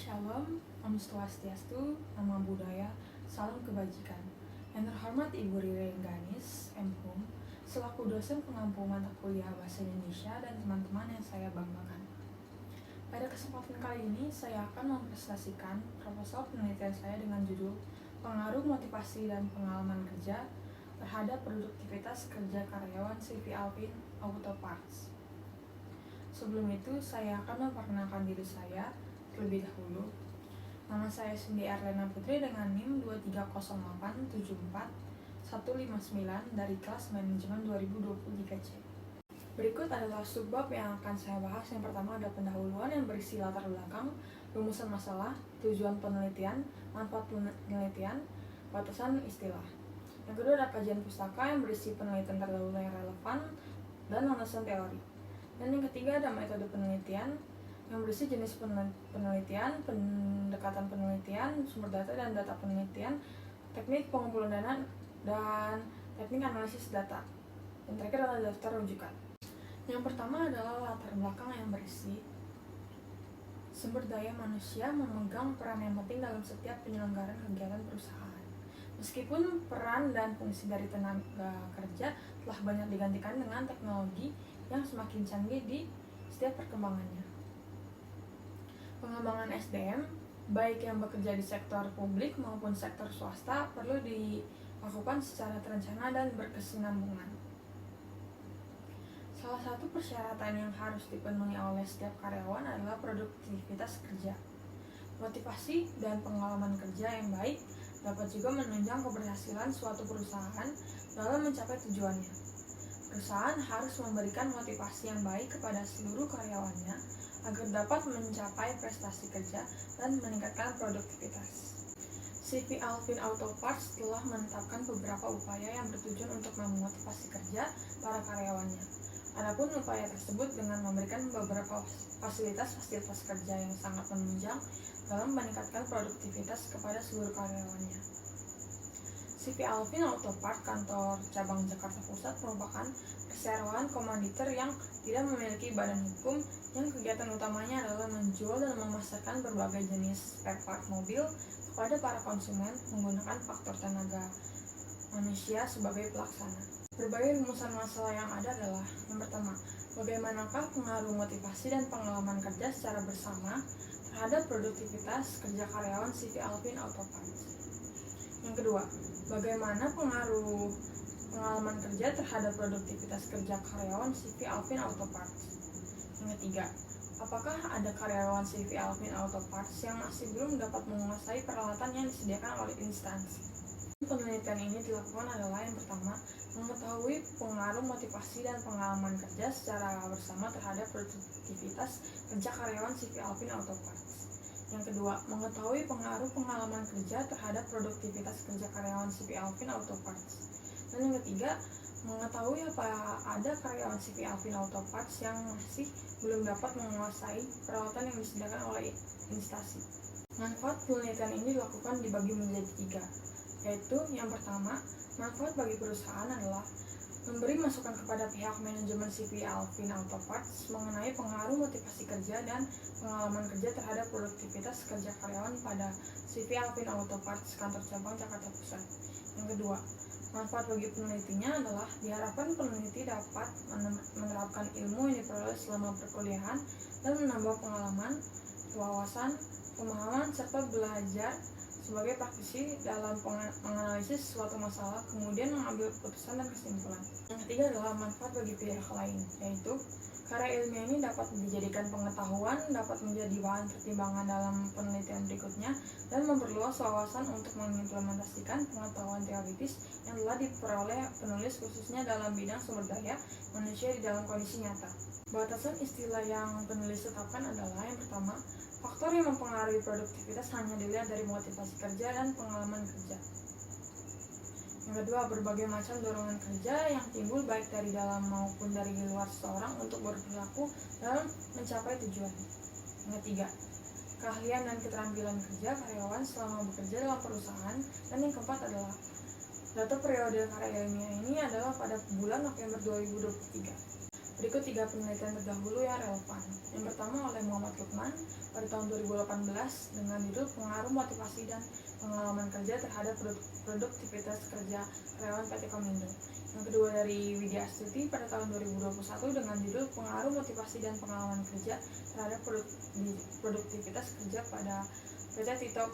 Shalom, Om Swastiastu, Nama Budaya, Salam Kebajikan. Yang terhormat Ibu Riri Ganis, M.Hum, selaku dosen pengampu mata kuliah Bahasa Indonesia dan teman-teman yang saya banggakan. Pada kesempatan kali ini, saya akan mempresentasikan proposal penelitian saya dengan judul Pengaruh Motivasi dan Pengalaman Kerja terhadap Produktivitas Kerja Karyawan CV Alpin Auto Parts. Sebelum itu, saya akan memperkenalkan diri saya terlebih dahulu. Nama saya Cindy Erlena Putri dengan NIM 230874159 dari kelas manajemen 2023C. Berikut adalah subbab yang akan saya bahas. Yang pertama ada pendahuluan yang berisi latar belakang, rumusan masalah, tujuan penelitian, manfaat penelitian, batasan istilah. Yang kedua ada kajian pustaka yang berisi penelitian terdahulu yang relevan dan landasan teori. Dan yang ketiga ada metode penelitian yang berisi jenis penelitian, pendekatan penelitian, sumber data dan data penelitian, teknik pengumpulan data, dan teknik analisis data. Yang terakhir adalah daftar rujukan. Yang pertama adalah latar belakang yang berisi sumber daya manusia memegang peran yang penting dalam setiap penyelenggaraan kegiatan perusahaan. Meskipun peran dan fungsi dari tenaga kerja telah banyak digantikan dengan teknologi yang semakin canggih di setiap perkembangannya. Pengembangan SDM, baik yang bekerja di sektor publik maupun sektor swasta, perlu dilakukan secara terencana dan berkesinambungan. Salah satu persyaratan yang harus dipenuhi oleh setiap karyawan adalah produktivitas kerja. Motivasi dan pengalaman kerja yang baik dapat juga menunjang keberhasilan suatu perusahaan dalam mencapai tujuannya. Perusahaan harus memberikan motivasi yang baik kepada seluruh karyawannya agar dapat mencapai prestasi kerja dan meningkatkan produktivitas. CV Alpin Auto Parts telah menetapkan beberapa upaya yang bertujuan untuk memotivasi kerja para karyawannya. Adapun upaya tersebut dengan memberikan beberapa fasilitas kerja yang sangat menunjang dalam meningkatkan produktivitas kepada seluruh karyawannya. CV Alpin Auto Parts kantor cabang Jakarta Pusat merupakan perseroan komanditer yang tidak memiliki badan hukum yang kegiatan utamanya adalah menjual dan memasarkan berbagai jenis spare part mobil kepada para konsumen menggunakan faktor tenaga manusia sebagai pelaksana. Berbagai rumusan masalah yang ada adalah: yang pertama, bagaimanakah pengaruh motivasi dan pengalaman kerja secara bersama terhadap produktivitas kerja karyawan CV Alpin Auto Parts. Yang kedua, bagaimana pengaruh pengalaman kerja terhadap produktivitas kerja karyawan CV Alpin Auto Parts. Yang ketiga, apakah ada karyawan CV Alpin Auto Parts yang masih belum dapat menguasai peralatan yang disediakan oleh instansi? Penelitian ini dilakukan adalah: yang pertama, mengetahui pengaruh motivasi dan pengalaman kerja secara bersama terhadap produktivitas kerja karyawan CV Alpin Auto Parts. Yang kedua, mengetahui pengaruh pengalaman kerja terhadap produktivitas kerja karyawan CV Alpin Auto Parts. Dan yang ketiga, mengetahui apa ada karyawan CV Alpin Auto Parts yang masih belum dapat menguasai peralatan yang disediakan oleh instansi. Manfaat penelitian ini dilakukan dibagi menjadi 3, yaitu yang pertama, manfaat bagi perusahaan adalah memberi masukan kepada pihak manajemen CV Alpin Auto Parts mengenai pengaruh motivasi kerja dan pengalaman kerja terhadap produktivitas kerja karyawan pada CV Alpin Auto Parts kantor cabang Jakarta Pusat. Yang kedua, manfaat bagi penelitinya adalah diharapkan peneliti dapat menerapkan ilmu yang diperoleh selama perkuliahan dan menambah pengalaman, wawasan, pemahaman, serta belajar sebagai praktisi dalam menganalisis suatu masalah, kemudian mengambil keputusan dan kesimpulan. Yang ketiga adalah manfaat bagi pihak lain, yaitu karya ilmiah ini dapat dijadikan pengetahuan, dapat menjadi bahan pertimbangan dalam penelitian berikutnya, dan memperluas wawasan untuk mengimplementasikan pengetahuan teoritis yang telah diperoleh penulis khususnya dalam bidang sumber daya manusia di dalam kondisi nyata. Batasan istilah yang penulis tetapkan adalah: yang pertama, faktor yang mempengaruhi produktivitas hanya dilihat dari motivasi kerja dan pengalaman kerja. Yang kedua, berbagai macam dorongan kerja yang timbul baik dari dalam maupun dari luar seseorang untuk berperilaku dalam mencapai tujuan. Yang ketiga, keahlian dan keterampilan kerja karyawan selama bekerja dalam perusahaan. Dan yang keempat adalah data periode karya ilmiah ini adalah pada bulan November 2023. Berikut 3 penelitian terdahulu yang relevan. Yang pertama oleh Muhammad Lukman pada tahun 2018 dengan judul Pengaruh Motivasi dan Pengalaman Kerja terhadap Produktivitas Kerja Karyawan PT Komindo. Yang kedua dari Widya Astuti pada tahun 2021 dengan judul Pengaruh Motivasi dan Pengalaman Kerja terhadap Produktivitas Kerja pada PT Tito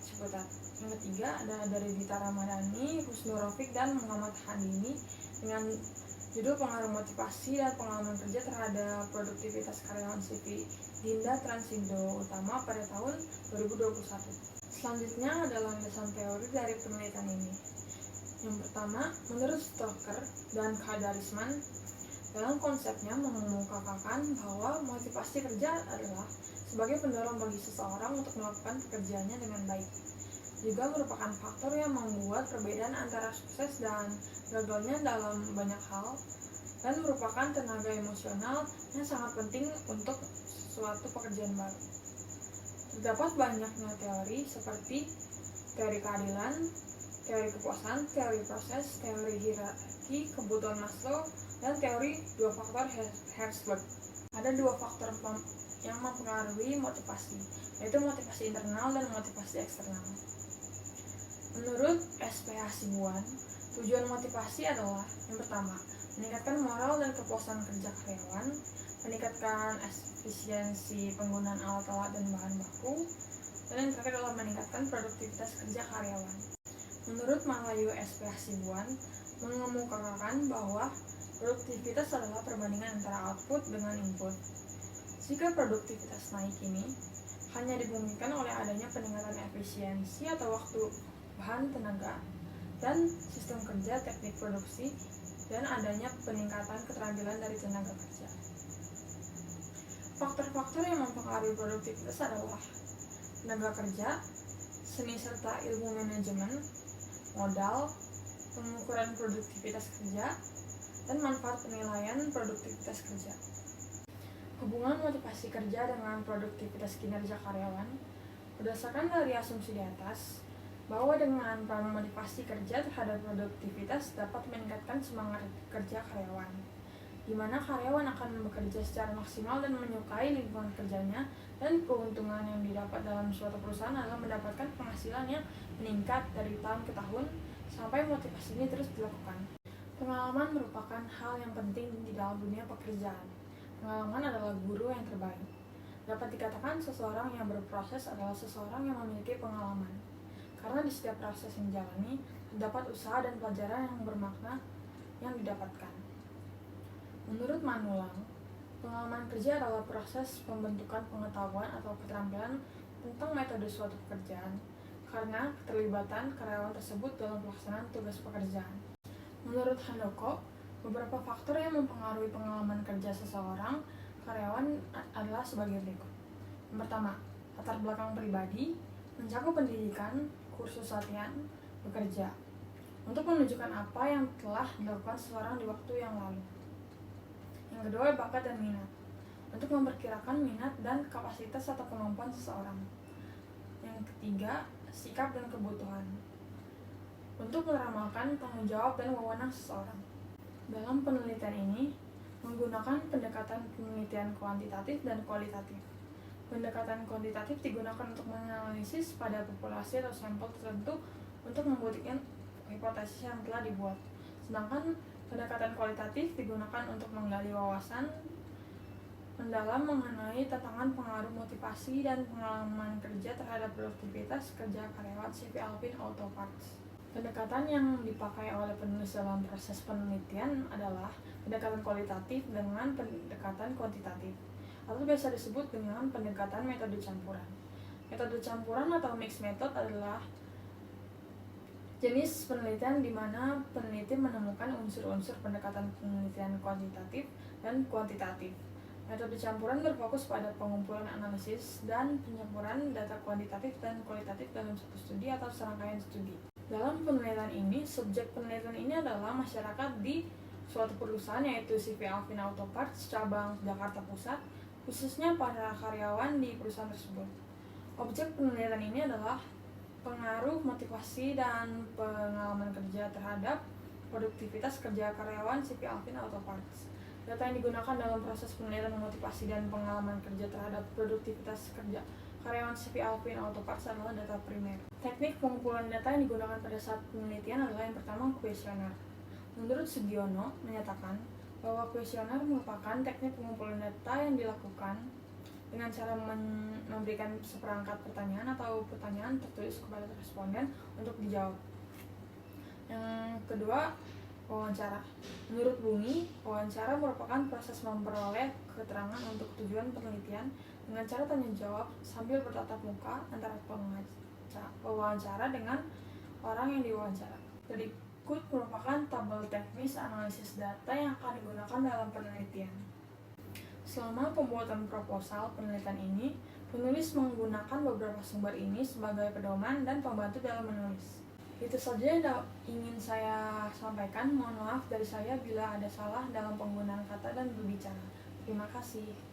Ciputat. Yang ketiga adalah dari Dita Ramadhani, Husnul Rafiq, dan Muhammad Handini dengan judul Pengaruh Motivasi dan Pengalaman Kerja terhadap Produktivitas Karyawan CV Dinda Transindo Utama pada tahun 2021. Selanjutnya adalah landasan teori dari penelitian ini. Yang pertama, menurut Stoker dan Kadarisman, dalam konsepnya mengemukakan bahwa motivasi kerja adalah sebagai pendorong bagi seseorang untuk melakukan pekerjaannya dengan baik. Juga merupakan faktor yang membuat perbedaan antara sukses dan gagalnya dalam banyak hal, dan merupakan tenaga emosional yang sangat penting untuk suatu pekerjaan baru. Terdapat banyaknya teori seperti teori keadilan, teori kepuasan, teori proses, teori hierarki kebutuhan Maslow, dan teori 2 faktor Herzberg. Ada 2 faktor yang mempengaruhi motivasi, yaitu motivasi internal dan motivasi eksternal. Menurut SPH Sibuan, tujuan motivasi adalah yang pertama, meningkatkan moral dan kepuasan kerja karyawan, meningkatkan efisiensi penggunaan alat-alat dan bahan baku, dan yang terakhir adalah meningkatkan produktivitas kerja karyawan. Menurut Malayu SPH Sibuan, mengemukakan bahwa produktivitas adalah perbandingan antara output dengan input. Jika produktivitas naik ini hanya dimungkinkan oleh adanya peningkatan efisiensi atau waktu bahan tenaga dan sistem kerja teknik produksi dan adanya peningkatan keterampilan dari tenaga kerja. Faktor-faktor yang mempengaruhi produktivitas adalah tenaga kerja, seni serta ilmu manajemen, modal, pengukuran produktivitas kerja, dan manfaat penilaian produktivitas kerja. Hubungan motivasi kerja dengan produktivitas kinerja karyawan berdasarkan dari asumsi di atas, bahwa dengan motivasi kerja terhadap produktivitas dapat meningkatkan semangat kerja karyawan, di mana karyawan akan bekerja secara maksimal dan menyukai lingkungan kerjanya, dan keuntungan yang didapat dalam suatu perusahaan adalah mendapatkan penghasilan yang meningkat dari tahun ke tahun sampai motivasi ini terus dilakukan. Pengalaman merupakan hal yang penting di dalam dunia pekerjaan. Pengalaman adalah guru yang terbaik. Dapat dikatakan seseorang yang berproses adalah seseorang yang memiliki pengalaman. Karena di setiap proses yang dijalani, terdapat usaha dan pelajaran yang bermakna yang didapatkan. Menurut Manulang, pengalaman kerja adalah proses pembentukan pengetahuan atau keterampilan tentang metode suatu pekerjaan, karena keterlibatan karyawan tersebut dalam pelaksanaan tugas pekerjaan. Menurut Handoko, beberapa faktor yang mempengaruhi pengalaman kerja seseorang karyawan adalah sebagai berikut. Yang pertama, latar belakang pribadi, mencakup pendidikan, kursus latihan, bekerja, untuk menunjukkan apa yang telah dilakukan seseorang di waktu yang lalu. Yang kedua, bakat dan minat, untuk memperkirakan minat dan kapasitas atau kemampuan seseorang. Yang ketiga, sikap dan kebutuhan, untuk meramalkan tanggung jawab dan wewenang seseorang. Dalam penelitian ini, menggunakan pendekatan penelitian kuantitatif dan kualitatif. Pendekatan kuantitatif digunakan untuk menganalisis pada populasi atau sampel tertentu untuk membuktikan hipotesis yang telah dibuat. Sedangkan pendekatan kualitatif digunakan untuk menggali wawasan mendalam mengenai tantangan pengaruh motivasi dan pengalaman kerja terhadap produktivitas kerja karyawan CV Alpine Auto Parts. Pendekatan yang dipakai oleh penulis dalam proses penelitian adalah pendekatan kualitatif dengan pendekatan kuantitatif, atau biasa disebut dengan pendekatan metode campuran. Metode campuran atau mixed method adalah jenis penelitian di mana peneliti menemukan unsur-unsur pendekatan penelitian kuantitatif dan kuantitatif. Metode campuran berfokus pada pengumpulan analisis dan pencampuran data kuantitatif dan kualitatif dalam satu studi atau serangkaian studi. Dalam penelitian ini, subjek penelitian ini adalah masyarakat di suatu perusahaan yaitu CV Alpine Auto Parts cabang Jakarta Pusat, khususnya para karyawan di perusahaan tersebut. Objek penelitian ini adalah pengaruh motivasi dan pengalaman kerja terhadap produktivitas kerja karyawan CV Alpine Auto Parts. Data yang digunakan dalam proses penelitian motivasi dan pengalaman kerja terhadap produktivitas kerja karyawan CV Alpine Auto Parts adalah data primer. Teknik pengumpulan data yang digunakan pada saat penelitian adalah yang pertama kuesioner. Menurut Sugiono menyatakan bahwa kuesioner merupakan teknik pengumpulan data yang dilakukan dengan cara memberikan seperangkat pertanyaan atau pertanyaan tertulis kepada responden untuk dijawab. Yang kedua, wawancara. Menurut Bumi, wawancara merupakan proses memperoleh keterangan untuk tujuan penelitian dengan cara tanya jawab sambil bertatap muka antara pewawancara dengan orang yang diwawancara. Berikut merupakan tabel teknis analisis data yang akan digunakan dalam penelitian. Selama pembuatan proposal penelitian ini, penulis menggunakan beberapa sumber ini sebagai pedoman dan pembantu dalam menulis. Itu saja yang ingin saya sampaikan. Mohon maaf dari saya bila ada salah dalam penggunaan kata dan berbicara. Terima kasih.